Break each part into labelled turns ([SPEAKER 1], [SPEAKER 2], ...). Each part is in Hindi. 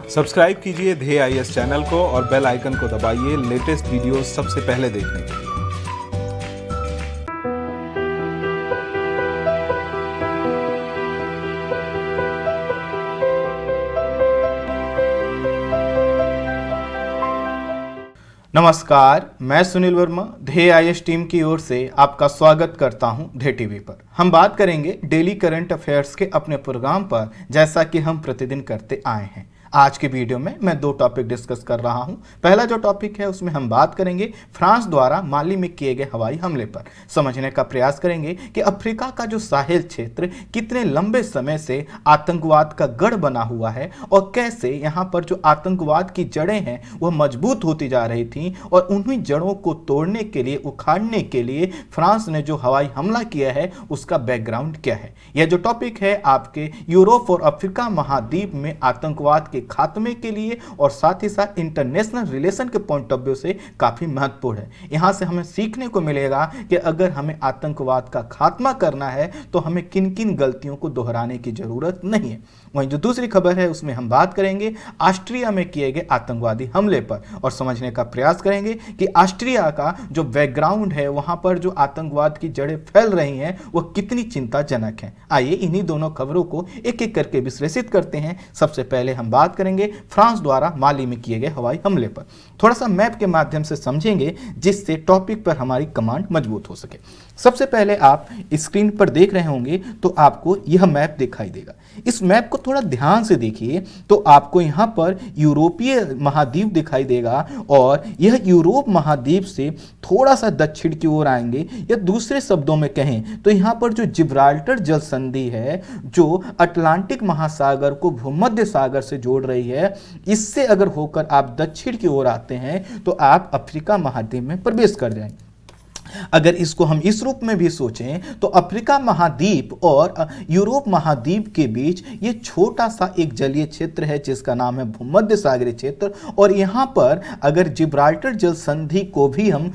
[SPEAKER 1] सब्सक्राइब कीजिए ध्येय आईएएस चैनल को और बेल आइकन को दबाइए लेटेस्ट वीडियो सबसे पहले देखने के लिए।
[SPEAKER 2] नमस्कार, मैं सुनील वर्मा ध्येय आईएएस टीम की ओर से आपका स्वागत करता हूं ध्येय टीवी पर। हम बात करेंगे डेली करंट अफेयर्स के अपने प्रोग्राम पर, जैसा कि हम प्रतिदिन करते आए हैं। आज के वीडियो में मैं दो टॉपिक डिस्कस कर रहा हूं। पहला जो टॉपिक है उसमें हम बात करेंगे फ्रांस द्वारा माली में किए गए हवाई हमले पर। समझने का प्रयास करेंगे कि अफ्रीका का जो साहिल क्षेत्र कितने लंबे समय से आतंकवाद का गढ़ बना हुआ है और कैसे यहां पर जो आतंकवाद की जड़ें हैं वह मजबूत होती जा रही थी, और उन्हीं जड़ों को तोड़ने के लिए, उखाड़ने के लिए फ्रांस ने जो हवाई हमला किया है उसका बैकग्राउंड क्या है। यह जो टॉपिक है आपके यूरोप और अफ्रीका महाद्वीप में आतंकवाद के खात्मे के लिए और साथ ही साथ इंटरनेशनल रिलेशन के पॉइंट ऑफ व्यू से काफी महत्वपूर्ण है। यहां से हमें सीखने को मिलेगा कि अगर हमें आतंकवाद का खात्मा करना है तो हमें किन किन गलतियों को दोहराने की जरूरत नहीं है। वहीं जो दूसरी खबर है उसमें हम बात करेंगे ऑस्ट्रिया में किए गए आतंकवादी हमले पर और समझने का प्रयास करेंगे कि ऑस्ट्रिया का जो बैकग्राउंड है, वहां पर जो आतंकवाद की जड़ें फैल रही हैं वह कितनी चिंताजनक है। आइए इन्हीं दोनों खबरों को एक एक करके विश्लेषित करते हैं। सबसे पहले हम बात करेंगे फ्रांस द्वारा माली में किए गए हवाई हमले पर। थोड़ा सा मैप के माध्यम से समझेंगे जिससे टॉपिक पर हमारी कमांड मजबूत हो सके। सबसे पहले आप स्क्रीन पर देख रहे होंगे तो आपको यह मैप दिखाई देगा। इस मैप को थोड़ा ध्यान से देखिए तो आपको यहां पर यूरोपीय महाद्वीप दिखाई देगा, और यह यूरोप महाद्वीप से थोड़ा सा दक्षिण की ओर आएंगे, या दूसरे शब्दों में कहें तो यहां पर जो जिब्राल्टर जल संधि है जो अटलांटिक महासागर को भूमध्य सागर से जोड़ रही है, इससे अगर होकर आप दक्षिण की ओर आते हैं तो आप अफ्रीका महाद्वीप में प्रवेश कर जाएंगे। अगर इसको हम इस रूप में भी सोचें तो अफ्रीका महाद्वीप और यूरोप महाद्वीप के बीच ये छोटा सा एक जलीय क्षेत्र है जिसका नाम है भूमध्य सागरीय क्षेत्र, और यहाँ पर अगर जिब्राल्टर जल संधि को भी हम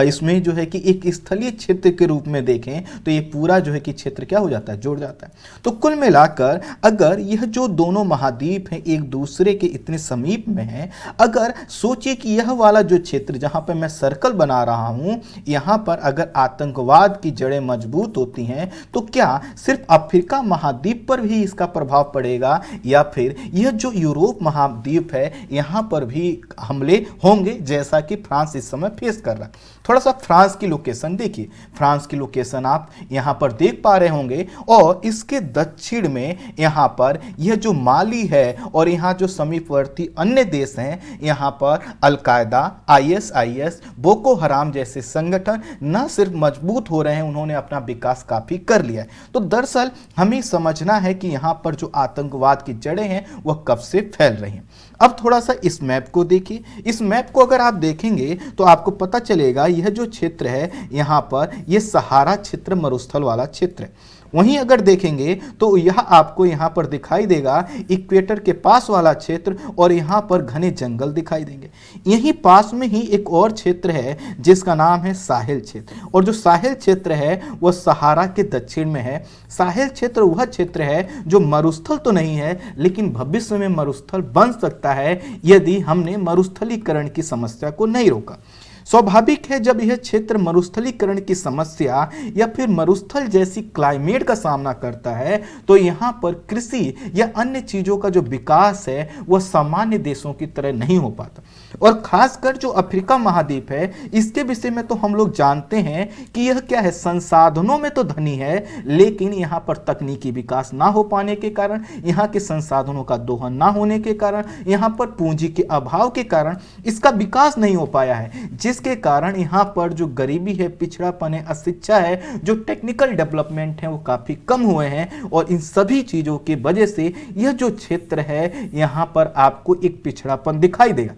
[SPEAKER 2] इसमें जो है कि एक स्थलीय क्षेत्र के रूप में देखें तो ये पूरा जो है कि क्षेत्र क्या हो जाता है, जुड़ जाता है। तो कुल मिलाकर अगर यह जो दोनों महाद्वीप हैं एक दूसरे के इतने समीप में हैं, अगर सोचिए कि यह वाला जो क्षेत्र जहाँ पर मैं सर्कल बना रहा हूँ, यहाँ पर अगर आतंकवाद की जड़ें मजबूत होती हैं तो क्या सिर्फ अफ्रीका महाद्वीप पर भी इसका प्रभाव पड़ेगा, या फिर यह जो यूरोप महाद्वीप है यहां पर भी हमले होंगे जैसा कि फ्रांस इस समय फेस कर रहा है। थोड़ा सा फ्रांस की लोकेशन देखिए। फ्रांस की लोकेशन आप यहां पर देख पा रहे होंगे, और इसके दक्षिण में यहां पर यह जो माली है और यहां जो समीपवर्ती अन्य देश हैं, यहां पर अल-कायदा, आईएसआईएस, बोको हराम जैसे संगठन न सिर्फ मजबूत हो रहे हैं, उन्होंने अपना विकास काफी कर लिया है। तो दरअसल हमें समझना है कि यहां पर जो आतंकवाद की जड़ें हैं वह कब से फैल रही हैं। अब थोड़ा सा इस मैप को देखिए। इस मैप को अगर आप देखेंगे तो आपको पता चलेगा यह जो क्षेत्र है यहां पर यह सहारा क्षेत्र, मरुस्थल वाला क्षेत्र है। वहीं अगर देखेंगे तो यह आपको यहां पर दिखाई देगा इक्वेटर के पास वाला क्षेत्र, और यहां पर घने जंगल दिखाई देंगे। यहीं पास में ही एक और क्षेत्र है जिसका नाम है साहिल क्षेत्र, और जो साहिल क्षेत्र है वह सहारा के दक्षिण में है। साहिल क्षेत्र वह क्षेत्र है जो मरुस्थल तो नहीं है, लेकिन भविष्य में मरुस्थल बन सकता है यदि हमने मरुस्थलीकरण की समस्या को नहीं रोका। स्वाभाविक है जब यह क्षेत्र मरुस्थलीकरण की समस्या या फिर मरुस्थल जैसी क्लाइमेट का सामना करता है तो यहाँ पर कृषि या अन्य चीजों का जो विकास है वह सामान्य देशों की तरह नहीं हो पाता। और खासकर जो अफ्रीका महाद्वीप है इसके विषय में तो हम लोग जानते हैं कि यह क्या है, संसाधनों में तो धनी है, लेकिन यहाँ पर तकनीकी विकास ना हो पाने के कारण, यहाँ के संसाधनों का दोहन ना होने के कारण, यहाँ पर पूंजी के अभाव के कारण इसका विकास नहीं हो पाया है, जिसके कारण यहाँ पर जो गरीबी है, पिछड़ापन है, अशिक्षा है, जो टेक्निकल डेवलपमेंट है वो काफी कम हुए हैं, और इन सभी चीजों की वजह से यह जो क्षेत्र है यहाँ पर आपको एक पिछड़ापन दिखाई देगा।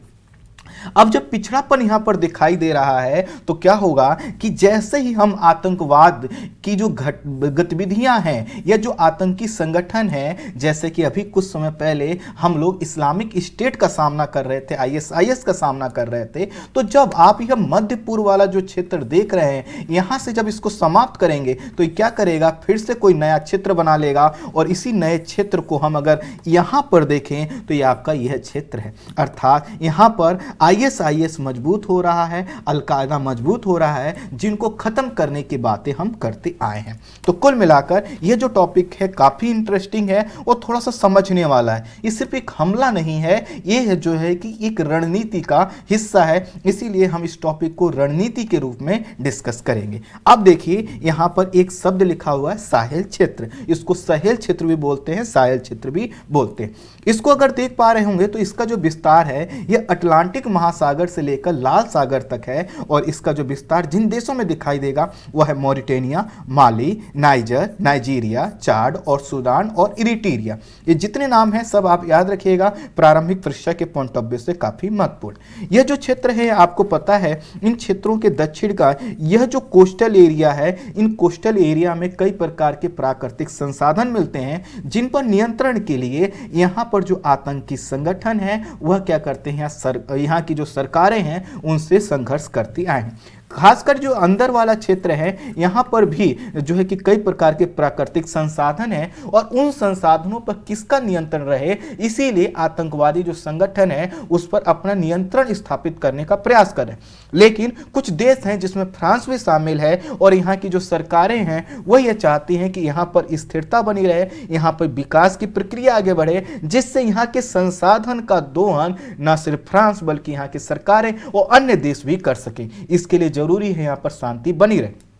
[SPEAKER 2] अब जब पिछड़ापन यहां पर दिखाई दे रहा है तो क्या होगा कि जैसे ही हम आतंकवाद की जो गतिविधियां हैं या जो आतंकी संगठन है, जैसे कि अभी कुछ समय पहले हम लोग इस्लामिक स्टेट का सामना कर रहे थे, आईएसआईएस का सामना कर रहे थे, तो जब आप यह मध्य पूर्व वाला जो क्षेत्र देख रहे हैं यहां से जब इसको समाप्त करेंगे तो ये क्या करेगा, फिर से कोई नया क्षेत्र बना लेगा और इसी नए क्षेत्र को हम अगर यहां पर देखें तो ये आपका यह क्षेत्र है। अर्थात यहां पर आईएसआईएस मजबूत हो रहा है, अलकायदा मजबूत हो रहा है, जिनको खत्म करने की बातें हम करते आए हैं। तो कुल मिलाकर यह जो टॉपिक है काफी इंटरेस्टिंग है और थोड़ा सा समझने वाला है। ये सिर्फ एक हमला नहीं है, ये जो है कि एक रणनीति का हिस्सा है, इसीलिए हम इस टॉपिक को रणनीति के रूप में डिस्कस करेंगे। अब देखिए यहां पर एक शब्द लिखा हुआ है साहेल क्षेत्र, इसको सहेल क्षेत्र भी बोलते हैं, साहेल क्षेत्र भी बोलते हैं। इसको अगर देख पा रहे होंगे तो इसका जो विस्तार है यह अटलांटिक महासागर से लेकर लाल सागर तक है और इसका जो विस्तार जिन देशों में दिखाई देगा वह है मॉरिटेनिया, माली, नाइजर, नाइजीरिया, चाड और सूडान और इरिट्रिया। ये जितने नाम हैं सब आप याद रखिएगा, प्रारंभिक परीक्षा के पॉइंट ऑफ व्यू से काफी महत्वपूर्ण। यह जो क्षेत्र है आपको पता है इन क्षेत्रों के दक्षिण का यह जो कोस्टल एरिया है, इन कोस्टल एरिया में कई प्रकार के प्राकृतिक संसाधन मिलते हैं जिन पर नियंत्रण के लिए यहाँ पर जो आतंकी संगठन है वह क्या करते हैं, यहाँ की जो सरकारें हैं उनसे संघर्ष करती आई हैं। खासकर जो अंदर वाला क्षेत्र है यहाँ पर भी जो है कि कई प्रकार के प्राकृतिक संसाधन हैं और उन संसाधनों पर किसका नियंत्रण रहे, इसीलिए आतंकवादी जो संगठन है उस पर अपना नियंत्रण स्थापित करने का प्रयास करें। लेकिन कुछ देश हैं जिसमें फ्रांस भी शामिल है और यहाँ की जो सरकारें हैं वह यह चाहती हैं कि यहाँ पर स्थिरता बनी रहे, यहाँ पर विकास की प्रक्रिया आगे बढ़े, जिससे यहाँ के संसाधन का दोहन न सिर्फ फ्रांस बल्कि यहाँ की सरकारें और अन्य देश भी कर सकें। इसके लिए जरूरी है यहाँ पर शांति बनी रहे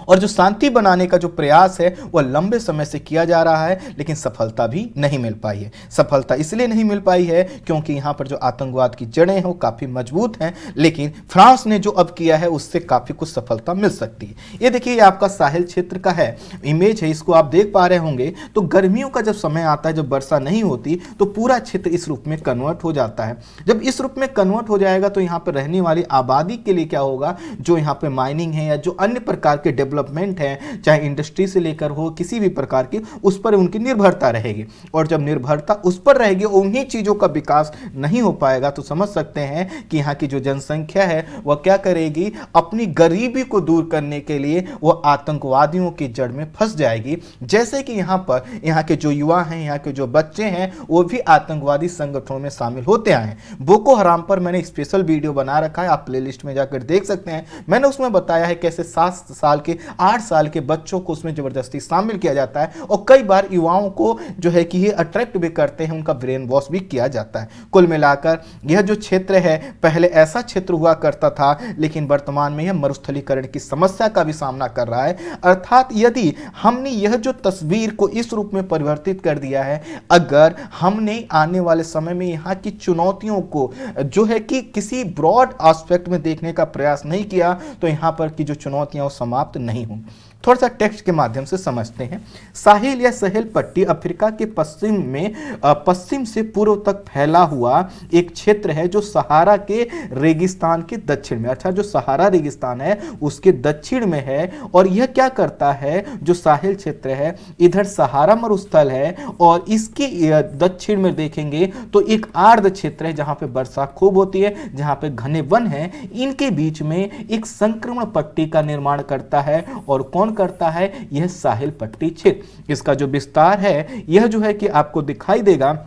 [SPEAKER 2] और जो शांति बनाने का जो प्रयास है वह लंबे समय से किया जा रहा है, लेकिन सफलता भी नहीं मिल पाई है। सफलता इसलिए नहीं मिल पाई है क्योंकि यहाँ पर जो आतंकवाद की जड़ें हैं वो काफ़ी मजबूत हैं, लेकिन फ्रांस ने जो अब किया है उससे काफ़ी कुछ सफलता मिल सकती है। ये देखिए, ये आपका साहिल क्षेत्र का है इमेज है, इसको आप देख पा रहे होंगे। तो गर्मियों का जब समय आता है, जब वर्षा नहीं होती, तो पूरा क्षेत्र इस रूप में कन्वर्ट हो जाता है। जब इस रूप में कन्वर्ट हो जाएगा तो यहाँ पर रहने वाली आबादी के लिए क्या होगा, जो यहाँ पर माइनिंग है या जो अन्य प्रकार के डेवलपमेंट है, चाहे इंडस्ट्री से लेकर हो किसी भी प्रकार की, उस पर उनकी निर्भरता रहेगी। और जब निर्भरता उस पर रहेगी, उन्हीं चीजों का विकास नहीं हो पाएगा, तो समझ सकते हैं कि यहाँ की जो जनसंख्या है वह क्या करेगी, अपनी गरीबी को दूर करने के लिए वह आतंकवादियों की जड़ में फंस जाएगी। जैसे कि यहाँ पर यहाँ के जो युवा हैं, यहाँ के जो बच्चे हैं, वो भी आतंकवादी संगठनों में शामिल होते आए हैं। बोको हराम पर मैंने स्पेशल वीडियो बना रखा है, आप प्लेलिस्ट में जाकर देख सकते हैं। मैंने उसमें बताया है कैसे 7 साल के 8 साल के बच्चों को उसमें जबरदस्ती शामिल किया जाता है और कई बार युवाओं को जो है कि ये अट्रैक्ट भी करते हैं, उनका ब्रेन वॉश भी किया जाता है। कुल मिलाकर यह जो क्षेत्र है पहले ऐसा क्षेत्र हुआ करता था, लेकिन वर्तमान में यह मरुस्थलीकरण की समस्या का भी सामना कर रहा है। अर्थात यदि हमने यह जो तस्वीर को इस रूप में परिवर्तित कर दिया है, अगर हमने आने वाले समय में यहाँ की चुनौतियों को जो है कि किसी ब्रॉड एस्पेक्ट में देखने का प्रयास नहीं किया, तो यहाँ पर की जो चुनौतियां वो समाप्त नहीं होंगी। थोड़ा सा टेक्स्ट के माध्यम से समझते हैं। साहिल या सहेल पट्टी अफ्रीका के पश्चिम में पश्चिम से पूर्व तक फैला हुआ एक क्षेत्र है जो सहारा के रेगिस्तान के दक्षिण में, अर्थात जो सहारा रेगिस्तान है उसके दक्षिण में है। और यह क्या करता है, जो साहिल क्षेत्र है इधर सहारा मरुस्थल है और इसके दक्षिण में देखेंगे तो एक आर्द्र क्षेत्र है जहां पे वर्षा खूब होती है, जहां पे घने वन है। इनके बीच में एक संक्रमण पट्टी का निर्माण करता है और कौन करता है, यह साहिल पट्टी क्षेत्र। इसका जो विस्तार है यह जो है कि आपको दिखाई देगा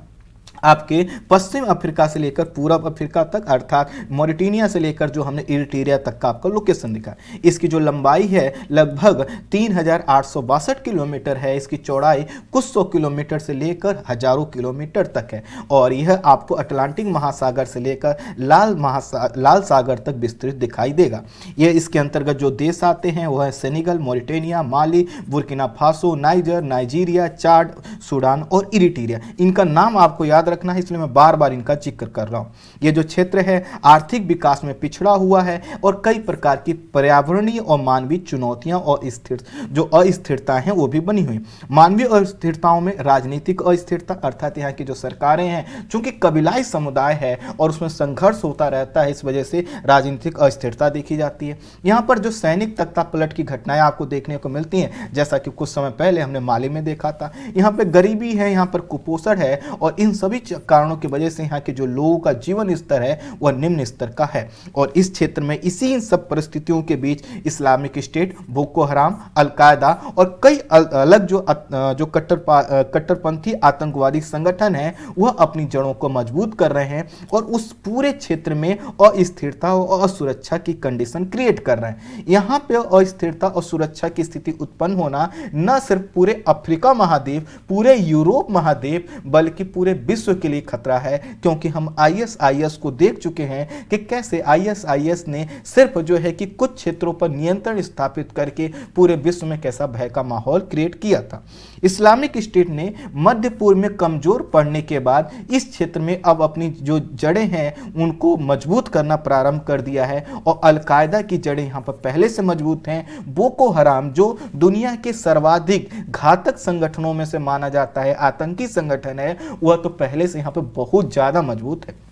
[SPEAKER 2] आपके पश्चिम अफ्रीका से लेकर पूर्व अफ्रीका तक, अर्थात मॉरिटेनिया से लेकर जो हमने इरिट्रिया तक का आपका लोकेशन दिखा। इसकी जो लंबाई है लगभग 3862 किलोमीटर है, इसकी चौड़ाई कुछ 100 किलोमीटर से लेकर हजारों किलोमीटर तक है और यह आपको अटलांटिक महासागर से लेकर लाल सागर तक विस्तृत दिखाई देगा। यह इसके अंतर्गत जो देश आते हैं वह है सेनेगल, मॉरिटेनिया, माली, बुर्किना फासो, नाइजर, नाइजीरिया, चाड, सूडान और इरिट्रिया। इनका नाम आपको याद याद रखना है, इसलिए मैं बार बार इनका जिक्र कर रहा हूँ। ये जो क्षेत्र है आर्थिक विकास में पिछड़ा हुआ है और कई प्रकार की पर्यावरणीय और मानवीय चुनौतियां और अस्थिरताएं हैं वो भी बनी हुई। मानवीय अस्थिरताओं में राजनीतिक अस्थिरता, अर्थात यहाँ की जो सरकारें हैं चूंकि कबीलाई समुदाय है और उसमें संघर्ष होता रहता है, इस वजह से राजनीतिक अस्थिरता देखी जाती है। यहाँ पर जो सैनिक तख्तापलट की घटनाएं आपको देखने को मिलती हैं, जैसा कि कुछ समय पहले हमने माली में देखा था। यहाँ पे गरीबी है, यहाँ पर कुपोषण है और इन सभी कारणों की वजह से यहाँ के जो लोगों का जीवन स्तर है वह निम्न स्तर का है। और इस क्षेत्र में इसी इन सब परिस्थितियों के बीच Islamic State, Boko Haram, al Qaeda और कई अलग जो कट्टरपंथी आतंकवादी संगठन है वह अपनी जड़ों को मजबूत कर रहे हैं और उस पूरे क्षेत्र में अस्थिरता और असुरक्षा की कंडीशन क्रिएट कर रहे हैं। यहाँ पे अस्थिरता और सुरक्षा की स्थिति उत्पन्न होना न सिर्फ पूरे अफ्रीका महाद्वीप, पूरे यूरोप महाद्वीप, बल्कि पूरे विश्व के लिए खतरा है, क्योंकि हम ISIS को देख चुके हैं कि कैसे ISIS ने सिर्फ जो है कि कुछ क्षेत्रों पर नियंत्रण स्थापित करके पूरे विश्व में कैसा भय का माहौल क्रिएट किया था। इस्लामिक स्टेट ने मध्य पूर्व में कमजोर पड़ने के बाद इस क्षेत्र में अब अपनी जो जड़ें हैं उनको मजबूत करना प्रारंभ कर दिया है और अलकायदा की जड़ें यहाँ पर पहले से मजबूत हैं। बोको हराम जो दुनिया के सर्वाधिक घातक संगठनों में से माना जाता है, आतंकी संगठन है, वह तो पहले से यहाँ पर बहुत ज्यादा मजबूत है।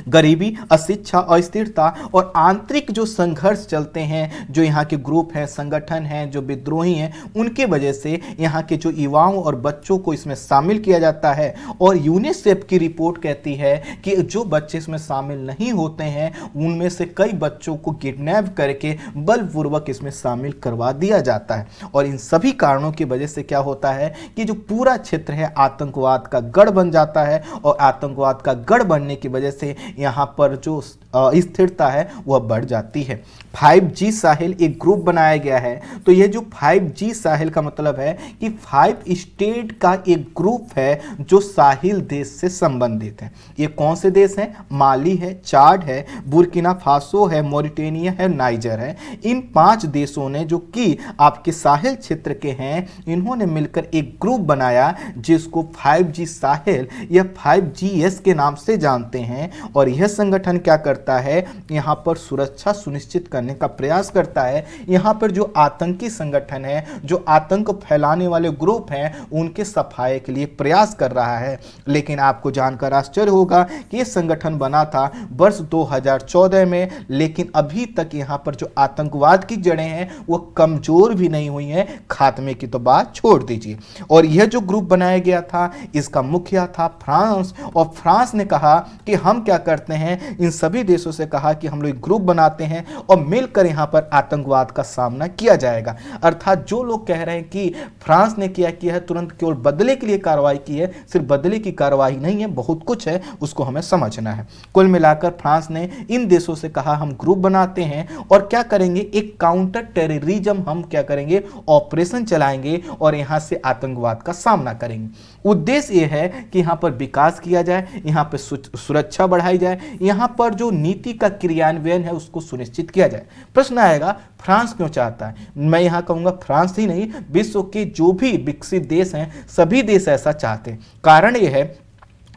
[SPEAKER 2] गरीबी, अशिक्षा, अस्थिरता और आंतरिक जो संघर्ष चलते हैं, जो यहाँ के ग्रुप हैं, संगठन हैं, जो विद्रोही हैं, उनके वजह से यहाँ के जो युवाओं और बच्चों को इसमें शामिल किया जाता है। और यूनिसेफ की रिपोर्ट कहती है कि जो बच्चे इसमें शामिल नहीं होते हैं उनमें से कई बच्चों को किडनैप करके बलपूर्वक इसमें शामिल करवा दिया जाता है। और इन सभी कारणों की वजह से क्या होता है कि जो पूरा क्षेत्र है आतंकवाद का गढ़ बन जाता है और आतंकवाद का गढ़ बनने की वजह से यहाँ पर जो स्थिरता है वह बढ़ जाती है। 5G साहिल एक ग्रुप बनाया गया है। तो ये जो 5G साहिल का मतलब है कि 5 स्टेट का एक ग्रुप है जो साहिल देश से संबंधित है। ये कौन से देश हैं? माली है, चाड है, बुर्किना फासो है, मॉरिटेनिया है, नाइजर है। इन 5 देशों ने जो कि आपके साहिल क्षेत्र के हैं, इन्होंने मिलकर एक ग्रुप बनाया जिसको 5G साहिल या 5GS के नाम से जानते हैं। और यह संगठन क्या करता है, यहाँ पर सुरक्षा सुनिश्चित करने का प्रयास करता है। यहाँ पर जो आतंकी संगठन है, जो आतंक फैलाने वाले ग्रुप हैं, उनके सफाई के लिए प्रयास कर रहा है। लेकिन आपको जानकर आश्चर्य होगा कि यह संगठन बना था वर्ष 2014 में, लेकिन अभी तक यहाँ पर जो आतंकवाद की जड़ें हैं वो कमजोर भी नहीं हुई हैं, खात्मे की तो बात छोड़ दीजिए। और यह जो ग्रुप बनाया गया था इसका मुखिया था फ्रांस, और फ्रांस ने कहा कि हम क्या करते हैं, इन सभी देशों से कहा कि हम लोग ग्रुप बनाते हैं और मिलकर यहां पर आतंकवाद का सामना किया जाएगा। अर्थात जो लोग कह रहे हैं कि फ्रांस ने किया है तुरंत केवल बदले के लिए कार्रवाई की है, सिर्फ बदले की कार्रवाई नहीं है, बहुत कुछ है, उसको हमें समझना है। कुल मिलाकर फ्रांस ने इन देशों से कहा हम ग्रुप बनाते हैं और क्या करेंगे, एक काउंटर टेररिज्म हम क्या करेंगे, ऑपरेशन चलाएंगे और यहां से आतंकवाद का सामना करेंगे। उद्देश्य यह है कि यहां पर विकास किया जाए, यहां पर सुरक्षा बढ़ाई जाए, यहां पर जो नीति का क्रियान्वयन है उसको सुनिश्चित किया जाए। प्रश्न आएगा फ्रांस क्यों चाहता है? मैं यहां कहूंगा फ्रांस ही नहीं, विश्व के जो भी विकसित देश हैं सभी देश ऐसा चाहते हैं। कारण यह है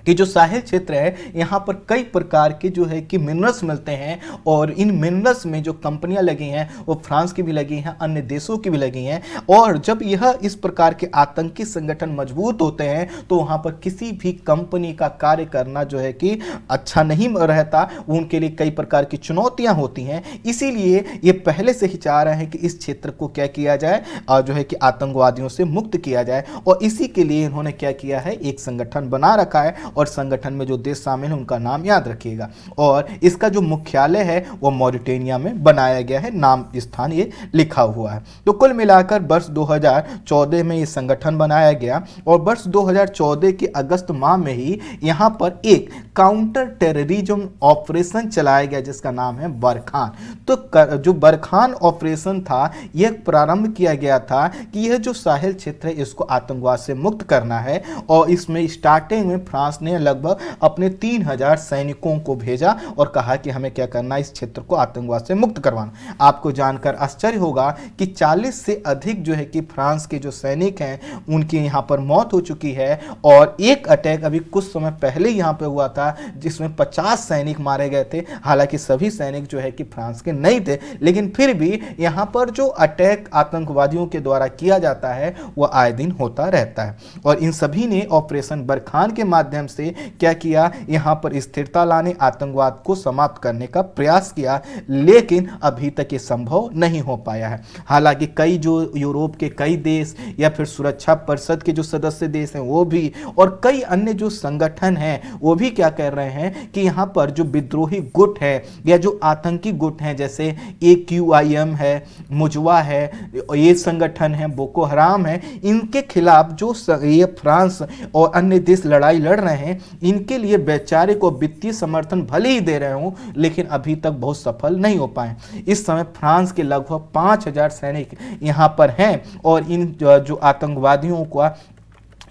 [SPEAKER 2] कि जो साहिल क्षेत्र है यहाँ पर कई प्रकार के जो है कि मिनरल्स मिलते हैं और इन मिनरल्स में जो कंपनियां लगी हैं वो फ्रांस की भी लगी हैं, अन्य देशों की भी लगी हैं। और जब यह इस प्रकार के आतंकी संगठन मजबूत होते हैं तो वहाँ पर किसी भी कंपनी का कार्य करना जो है कि अच्छा नहीं रहता, उनके लिए कई प्रकार की चुनौतियाँ होती हैं। इसीलिए ये पहले से ही चाह रहे हैं कि इस क्षेत्र को क्या किया जाए, जो है कि आतंकवादियों से मुक्त किया जाए। और इसी के लिए इन्होंने क्या किया है, एक संगठन बना रखा है और संगठन में जो देश शामिल है उनका नाम याद रखिएगा। और इसका जो मुख्यालय है वो मॉरिटेनिया में बनाया गया है, नाम स्थान ये लिखा हुआ है। तो कुल मिलाकर वर्ष 2014 में ये संगठन बनाया गया और वर्ष 2014 के अगस्त माह में ही यहाँ पर एक काउंटर टेररिज्म ऑपरेशन चलाया गया जिसका नाम है बरखान। तो जो बरखान ऑपरेशन था यह प्रारंभ किया गया था कि यह जो साहिल क्षेत्र है इसको आतंकवाद से मुक्त करना है। और इसमें स्टार्टिंग में फ्रांस ने ने लगभग अपने 3000 सैनिकों को भेजा और कहा कि हमें क्या करना, इस क्षेत्र को आतंकवाद से मुक्त करवाना। आपको जानकर आश्चर्य होगा कि 40 से अधिक जो है कि फ्रांस के जो सैनिक हैं उनकी यहाँ पर मौत हो चुकी है। और एक अटैक अभी कुछ समय पहले यहाँ पे हुआ था जिसमें 50 सैनिक मारे गए थे। हालांकि सभी सैनिक जो है कि फ्रांस के नहीं थे, लेकिन फिर भी यहाँ पर जो अटैक आतंकवादियों के द्वारा किया जाता है वह आए दिन होता रहता है। और इन सभी ने ऑपरेशन बरखान के माध्यम से क्या किया, यहाँ पर स्थिरता लाने, आतंकवाद को समाप्त करने का प्रयास किया, लेकिन अभी तक ये संभव नहीं हो पाया है। हालांकि कई जो यूरोप के कई देश या फिर सुरक्षा परिषद के जो सदस्य देश हैं वो भी, और कई अन्य जो संगठन हैं वो भी क्या कह रहे हैं कि यहाँ पर जो विद्रोही गुट है या जो आतंकी गुट हैं, जैसे AQIM है, मुजवा है, ये संगठन है, बोको हराम है, इनके खिलाफ जो ये फ्रांस और अन्य देश लड़ाई लड़ रहे हैं, इनके लिए बेचारे को वित्तीय समर्थन भले ही दे रहे हों, लेकिन अभी तक बहुत सफल नहीं हो पाए। इस समय फ्रांस के लगभग 5000 सैनिक यहाँ पर हैं और इन जो आतंकवादियों का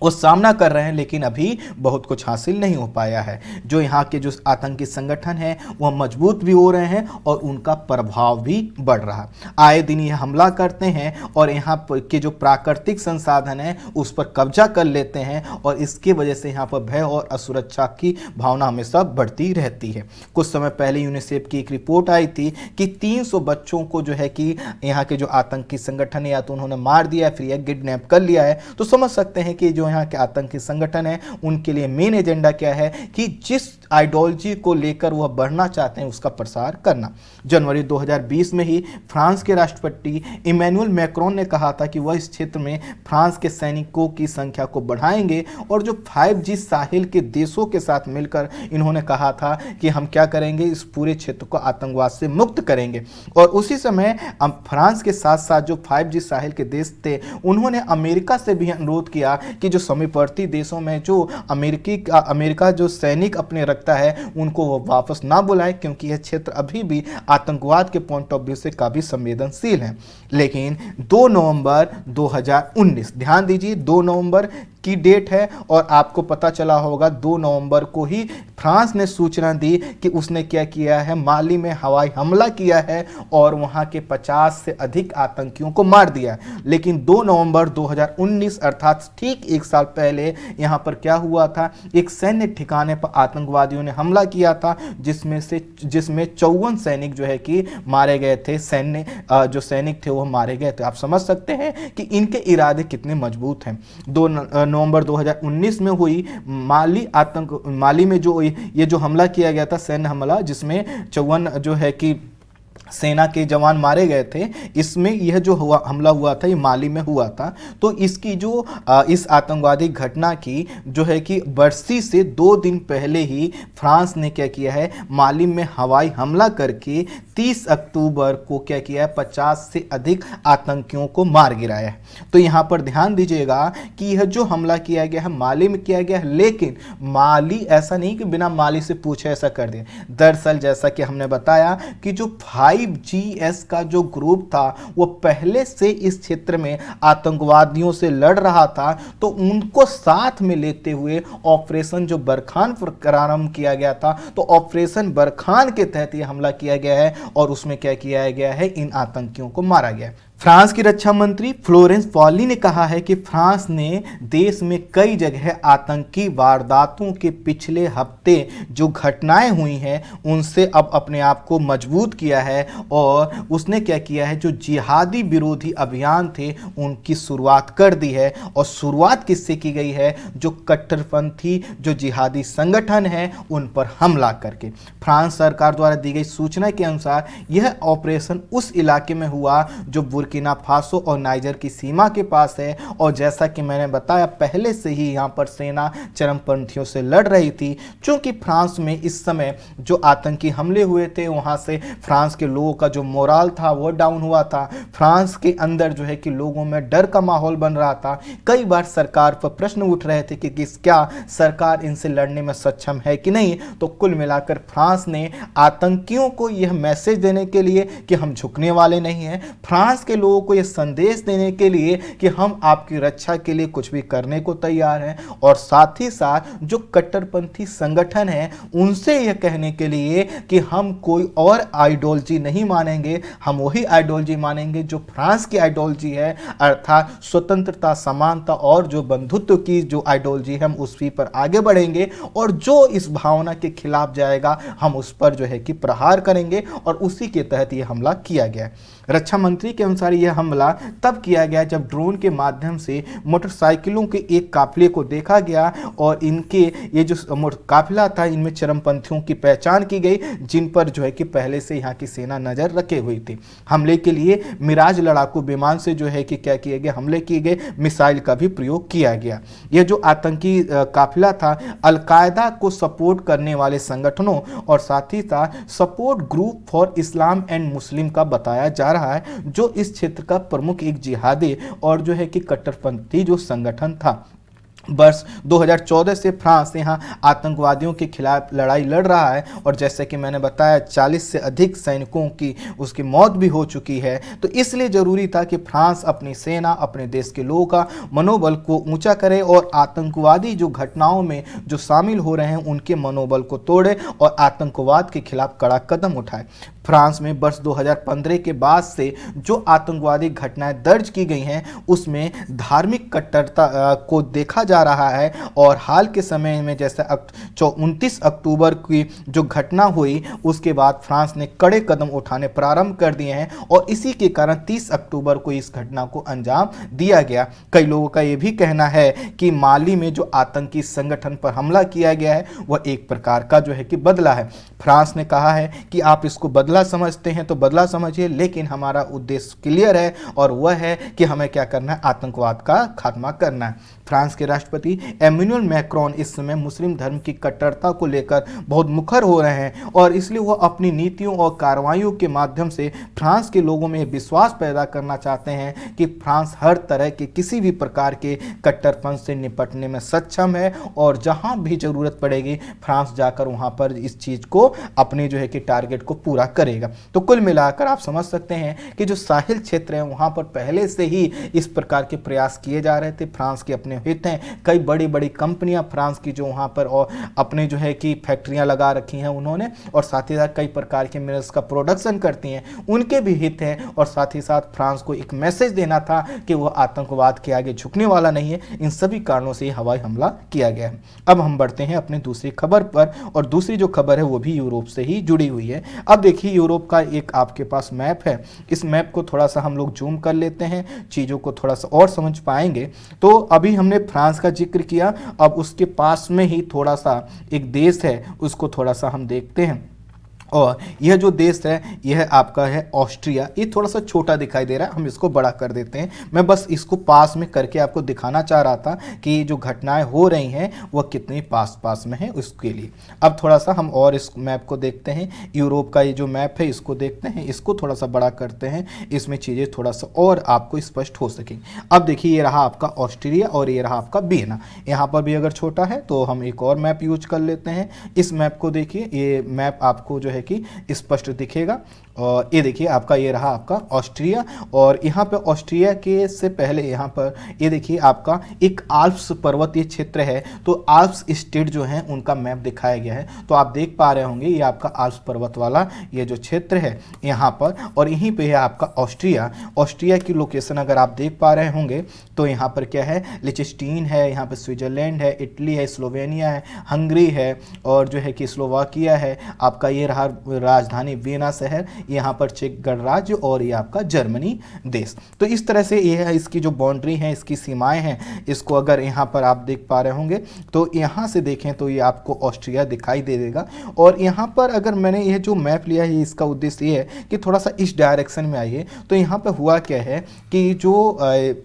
[SPEAKER 2] वो सामना कर रहे हैं, लेकिन अभी बहुत कुछ हासिल नहीं हो पाया है। जो यहाँ के जो आतंकी संगठन हैं वह मजबूत भी हो रहे हैं और उनका प्रभाव भी बढ़ रहा है। आए दिन ये हमला करते हैं और यहाँ के जो प्राकृतिक संसाधन हैं उस पर कब्जा कर लेते हैं और इसकी वजह से यहाँ पर भय और असुरक्षा की भावना हमेशा बढ़ती रहती है। कुछ समय पहले यूनिसेफ की एक रिपोर्ट आई थी कि 300 बच्चों को जो है कि यहाँ के जो आतंकी संगठन है या तो उन्होंने मार दिया फिर या किडनैप कर लिया है। तो समझ सकते हैं कि जो यहाँ के आतंकी संगठन है उनके लिए मेन एजेंडा क्या है कि जिस आइडियोलॉजी को लेकर वह बढ़ना चाहते हैं उसका प्रसार करना। जनवरी 2020 में ही फ्रांस के राष्ट्रपति इमैनुअल मैक्रोन ने कहा था कि वह इस क्षेत्र में फ्रांस के सैनिकों की संख्या को बढ़ाएंगे और जो 5G साहिल के देशों के साथ मिलकर इन्होंने कहा था कि हम क्या करेंगे, इस पूरे क्षेत्र को आतंकवाद से मुक्त करेंगे। और उसी समय फ्रांस के साथ साथ जो 5G साहिल के देश थे उन्होंने अमेरिका से भी अनुरोध किया कि जो समीपवर्ती देशों में जो अमेरिका जो सैनिक अपने रखता है उनको वो वापस ना बुलाए, क्योंकि यह क्षेत्र अभी भी आतंकवाद के पॉइंट ऑफ व्यू से काफ़ी संवेदनशील है। लेकिन 2 नवंबर 2019, ध्यान दीजिए 2 नवंबर की डेट है और आपको पता चला होगा 2 नवंबर को ही फ्रांस ने सूचना दी कि उसने क्या किया है, माली में हवाई हमला किया है और वहां के 50 से अधिक आतंकियों को मार दिया है। लेकिन 2 नवंबर 2019 अर्थात ठीक एक साल पहले यहां पर क्या हुआ था, एक सैन्य ठिकाने पर आतंकवादियों ने हमला किया था जिसमें 54 सैनिक जो है कि मारे गए थे, जो सैनिक थे वो मारे गए थे। आप समझ सकते हैं कि इनके इरादे कितने मजबूत हैं। 2 नवंबर 2019 में हुई माली में जो ये जो हमला किया गया था, सैन्य हमला, जिसमें 54 जो है कि सेना के जवान मारे गए थे, इसमें यह जो हमला हुआ था ये माली में हुआ था। तो इसकी जो इस आतंकवादी घटना की जो है कि बरसी से 2 दिन पहले ही फ्रांस ने क्या किया है, माली में हवाई हमला करके 30 अक्टूबर को क्या किया है, 50 से अधिक आतंकियों को मार गिराया है। तो यहाँ पर ध्यान दीजिएगा कि यह जो हमला किया गया है माली में किया गया है, लेकिन माली ऐसा नहीं कि बिना माली से पूछे ऐसा कर दिया। दरअसल जैसा कि हमने बताया कि जो 5GS का जो ग्रुप था वो पहले से इस क्षेत्र में आतंकवादियों से लड़ रहा था, तो उनको साथ में लेते हुए ऑपरेशन जो बरखान प्रारंभ किया गया था, तो ऑपरेशन बरखान के तहत ये हमला किया गया है और उसमें क्या किया गया है, इन आतंकियों को मारा गया। फ्रांस की रक्षा मंत्री फ्लोरेंस पार्ली ने कहा है कि फ्रांस ने देश में कई जगह आतंकी वारदातों के पिछले हफ्ते जो घटनाएं हुई हैं उनसे अब अपने आप को मजबूत किया है और उसने क्या किया है, जो जिहादी विरोधी अभियान थे उनकी शुरुआत कर दी है। और शुरुआत किससे की गई है, जो कट्टरपंथी जो जिहादी संगठन है उन पर हमला करके। फ्रांस सरकार द्वारा दी गई सूचना के अनुसार यह ऑपरेशन उस इलाके में हुआ जो बुर्किना फासो और नाइजर की सीमा के पास है। और जैसा कि मैंने बताया पहले से ही यहाँ पर सेना चरमपंथियों से लड़ रही थी। चूंकि फ्रांस में इस समय जो आतंकी हमले हुए थे वहाँ से फ्रांस के लोगों का जो मोराल था वो डाउन हुआ था। फ्रांस के अंदर जो है कि लोगों में डर का माहौल बन रहा था। कई बार सरकार पर प्रश्न उठ रहे थे कि क्या सरकार इनसे लड़ने में सक्षम है कि नहीं। तो कुल मिलाकर फ्रांस ने आतंकियों को यह मैसेज देने के लिए कि हम झुकने वाले नहीं हैं, फ्रांस के लोगों को यह संदेश देने के लिए कि हम आपकी रक्षा के लिए कुछ भी करने को तैयार हैं, और साथ ही साथ जो कट्टरपंथी संगठन है उनसे यह कहने के लिए कि हम कोई और आइडियोलॉजी नहीं मानेंगे, हम वही आइडियोलॉजी मानेंगे जो फ्रांस की आइडियोलॉजी है, अर्थात स्वतंत्रता, समानता और जो बंधुत्व की जो आइडियोलॉजी है हम उसी पर आगे बढ़ेंगे, और जो इस भावना के खिलाफ जाएगा हम उस पर जो है कि प्रहार करेंगे, और उसी के तहत यह हमला किया गया। रक्षा मंत्री के अनुसार यह हमला तब किया गया जब ड्रोन के माध्यम से मोटरसाइकिलों के एक काफिले को देखा गया, और इनके ये जो काफिला था इनमें चरमपंथियों की पहचान की गई, जिन पर जो है कि पहले से यहाँ की सेना नजर रखे हुई थी। हमले के लिए मिराज लड़ाकू विमान से जो है कि क्या किए गए, हमले किए गए, मिसाइल का भी प्रयोग किया गया। यह जो आतंकी काफिला था अलकायदा को सपोर्ट करने वाले संगठनों और साथ ही साथ support group for Islam and Muslim का बताया जा रहा है, जो इस क्षेत्र का प्रमुख एक जिहादी और जो है कि कट्टरपंथी जो संगठन था। वर्ष 2014 से फ्रांस यहाँ आतंकवादियों के खिलाफ लड़ाई लड़ रहा है, और जैसे कि मैंने बताया 40 से अधिक सैनिकों की उसकी मौत भी हो चुकी है। तो इसलिए ज़रूरी था कि फ्रांस अपनी सेना, अपने देश के लोगों का मनोबल को ऊंचा करे और आतंकवादी जो घटनाओं में जो शामिल हो रहे हैं उनके मनोबल को तोड़े और आतंकवाद के खिलाफ कड़ा कदम उठाए। फ्रांस में वर्ष 2015 के बाद से जो आतंकवादी घटनाएं दर्ज की गई हैं उसमें धार्मिक कट्टरता को देखा जा रहा है, और हाल के समय में जैसे 29 अक्टूबर की जो घटना हुई उसके बाद फ्रांस ने कड़े कदम उठाने प्रारंभ कर दिए हैं, और इसी के कारण 30 अक्टूबर को इस घटना को अंजाम दिया गया। कई लोगों का यह भी कहना है कि माली में जो आतंकी संगठन पर हमला किया गया है वह एक प्रकार का जो है कि बदला है। फ्रांस ने कहा है कि आप इसको बदला समझते हैं तो बदला समझिए, लेकिन हमारा उद्देश्य क्लियर है, और वह है कि हमें क्या करना है, आतंकवाद का खात्मा करना है। फ्रांस के राष्ट्रपति एमेनुअल मैक्रोन इस समय मुस्लिम धर्म की कट्टरता को लेकर बहुत मुखर हो रहे हैं, और इसलिए वह अपनी नीतियों और कार्रवाइयों के माध्यम से फ्रांस के लोगों में विश्वास पैदा करना चाहते हैं कि फ्रांस हर तरह के किसी भी प्रकार के कट्टरपंथ से निपटने में सक्षम है, और जहां भी जरूरत पड़ेगी फ्रांस जाकर वहां पर इस चीज को अपने जो है कि टारगेट को पूरा करेगा। तो कुल मिलाकर आप समझ सकते हैं कि जो साहिल क्षेत्र है वहां पर पहले से ही इस प्रकार के प्रयास किए जा रहे थे। फ्रांस के अपने हित हैं, कई बड़ी बड़ी कंपनियां फ्रांस की जो वहां पर और अपने जो है कि फैक्ट्रियां लगा रखी हैं उन्होंने, और साथ ही साथ कई प्रकार के मिनरल्स का प्रोडक्शन करती हैं, उनके भी हित हैं। और साथ ही साथ फ्रांस को एक मैसेज देना था कि वह आतंकवाद के आगे झुकने वाला नहीं है। इन सभी कारणों से हवाई हमला किया गया है। अब हम बढ़ते हैं अपनी दूसरी खबर पर, और दूसरी जो खबर है वो भी यूरोप से ही जुड़ी हुई है। अब देखिए यूरोप का एक आपके पास मैप है, इस मैप को थोड़ा सा हम लोग जूम कर लेते हैं, चीज़ों को थोड़ा सा और समझ पाएंगे। तो अभी हमने फ्रांस का जिक्र किया, अब उसके पास में ही थोड़ा सा एक देश है उसको थोड़ा सा हम देखते हैं, और यह जो देश है यह आपका है ऑस्ट्रिया। ये थोड़ा सा छोटा दिखाई दे रहा है, हम इसको बड़ा कर देते हैं। मैं बस इसको पास में करके आपको दिखाना चाह रहा था कि जो घटनाएं हो रही हैं वह कितनी पास पास में है उसके लिए। अब थोड़ा सा हम और इस मैप को देखते हैं, यूरोप का ये जो मैप है इसको देखते हैं, इसको थोड़ा सा बड़ा करते हैं, इसमें चीज़ें थोड़ा सा और आपको स्पष्ट हो सकें। अब देखिए ये रहा आपका ऑस्ट्रिया और ये रहा आपका वियना। यहाँ पर भी अगर छोटा है तो हम एक और मैप यूज कर लेते हैं। इस मैप को देखिए, ये मैप आपको जो है कि स्पष्ट दिखेगा, और ये देखिए आपका ये रहा आपका ऑस्ट्रिया, और यहाँ पे ऑस्ट्रिया के से पहले यहाँ पर ये देखिए आपका एक आल्प्स पर्वतीय क्षेत्र है, तो आल्प्स स्टेट जो है उनका मैप दिखाया गया है। तो आप देख पा रहे होंगे ये आपका आल्प्स पर्वत वाला ये जो क्षेत्र है यहाँ पर, और यहीं पे है आपका ऑस्ट्रिया। ऑस्ट्रिया की लोकेशन अगर आप देख पा रहे होंगे तो यहाँ पर क्या है, लिechtenstein है, यहाँ पर स्विट्जरलैंड है, इटली है, स्लोवेनिया है, हंगरी है, और जो है कि स्लोवाकिया है। आपका ये रहा राजधानी वियना शहर, यहाँ पर चेक गणराज्य, और ये आपका जर्मनी देश। तो इस तरह से ये है, इसकी जो बाउंड्री है, इसकी सीमाएं हैं, इसको अगर यहाँ पर आप देख पा रहे होंगे तो यहाँ से देखें तो ये आपको ऑस्ट्रिया दिखाई दे देगा। और यहाँ पर अगर मैंने यह जो मैप लिया है इसका उद्देश्य ये है कि थोड़ा सा इस डायरेक्शन में आइए। तो यहाँ पर हुआ क्या है कि जो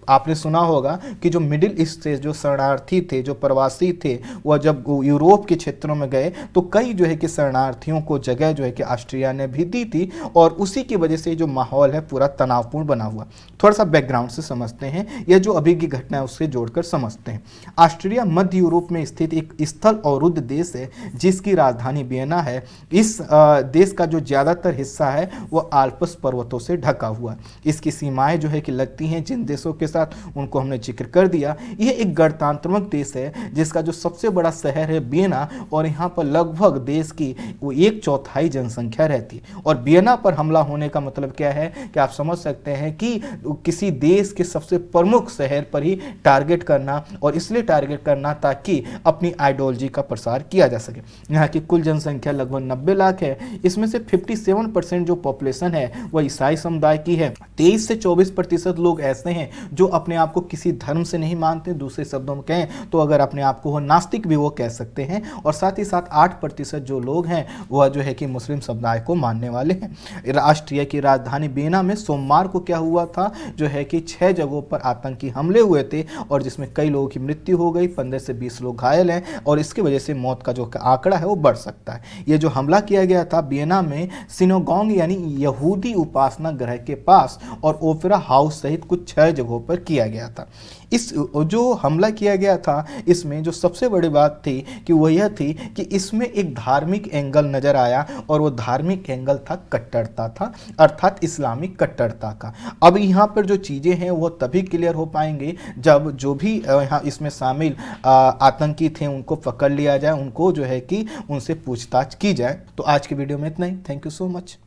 [SPEAKER 2] आपने सुना होगा कि जो मिडिल ईस्ट से जो शरणार्थी थे, जो प्रवासी थे, वह जब यूरोप के क्षेत्रों में गए तो कई जो है कि शरणार्थियों को जगह समय जो है कि ऑस्ट्रिया ने भी दी थी और उसी की वजह से जो माहौल है पूरा तनावपूर्ण बना हुआ। थोड़ा सा बैकग्राउंड से समझते हैं, यह जो अभी की घटना है उससे जोड़कर समझते हैं। ऑस्ट्रिया मध्य यूरोप में स्थित एक स्थल अवरुद्ध देश है जिसकी राजधानी वियना है। इस देश का जो ज़्यादातर हिस्सा है वो आल्प्स पर्वतों से ढका हुआ है। इसकी सीमाएं जो है कि लगती हैं जिन देशों के साथ, उनको हमने जिक्र कर दिया। यह एक गणतंत्रात्मक देश है जिसका जो सबसे बड़ा शहर है वियना, और यहाँ पर लगभग देश की वो 1/4 जनसंख्या रहती है। और वियना पर हमला होने का मतलब क्या है कि आप समझ सकते हैं कि किसी देश के सबसे प्रमुख शहर पर ही टारगेट करना, और इसलिए टारगेट करना ताकि अपनी आइडियोलॉजी का प्रसार किया जा सके। यहाँ की कुल जनसंख्या लगभग 90 लाख है। इसमें से 57% जो पॉपुलेशन है वह ईसाई समुदाय की है। 23 से 24% लोग ऐसे हैं जो अपने आप को किसी धर्म से नहीं मानते। दूसरे शब्दों में कहें तो अगर अपने आप को वो नास्तिक भी वो कह सकते हैं। और साथ ही साथ 8% जो लोग हैं वह जो है कि मुस्लिम समुदाय को मानने वाले हैं। ऑस्ट्रिया की राजधानी वियना में सोमवार को क्या हुआ था जो है कि 6 जगहों पर आतंकी हमले हुए थे, और जिसमें कई लोगों की मृत्यु हो गई, 15 से 20 लोग घायल हैं, और इसकी वजह से मौत का जो आंकड़ा है वो बढ़ सकता है। ये जो हमला किया गया था वियना में सिनागोग यानी यहूदी उपासना गृह के पास और ओपेरा हाउस सहित कुछ 6 जगहों पर किया गया था। इस जो हमला किया गया था इसमें जो सबसे बड़ी बात थी कि वो यह थी कि इसमें एक धार्मिक एंगल नजर आया, और वो धार्मिक एंगल था कट्टरता था, अर्थात इस्लामिक कट्टरता का। अब यहाँ पर जो चीज़ें हैं वो तभी क्लियर हो पाएंगे जब जो भी यहाँ इसमें शामिल आतंकी थे उनको पकड़ लिया जाए, उनको जो है कि उनसे पूछताछ की जाए। तो आज की वीडियो में इतना ही। Thank you so much.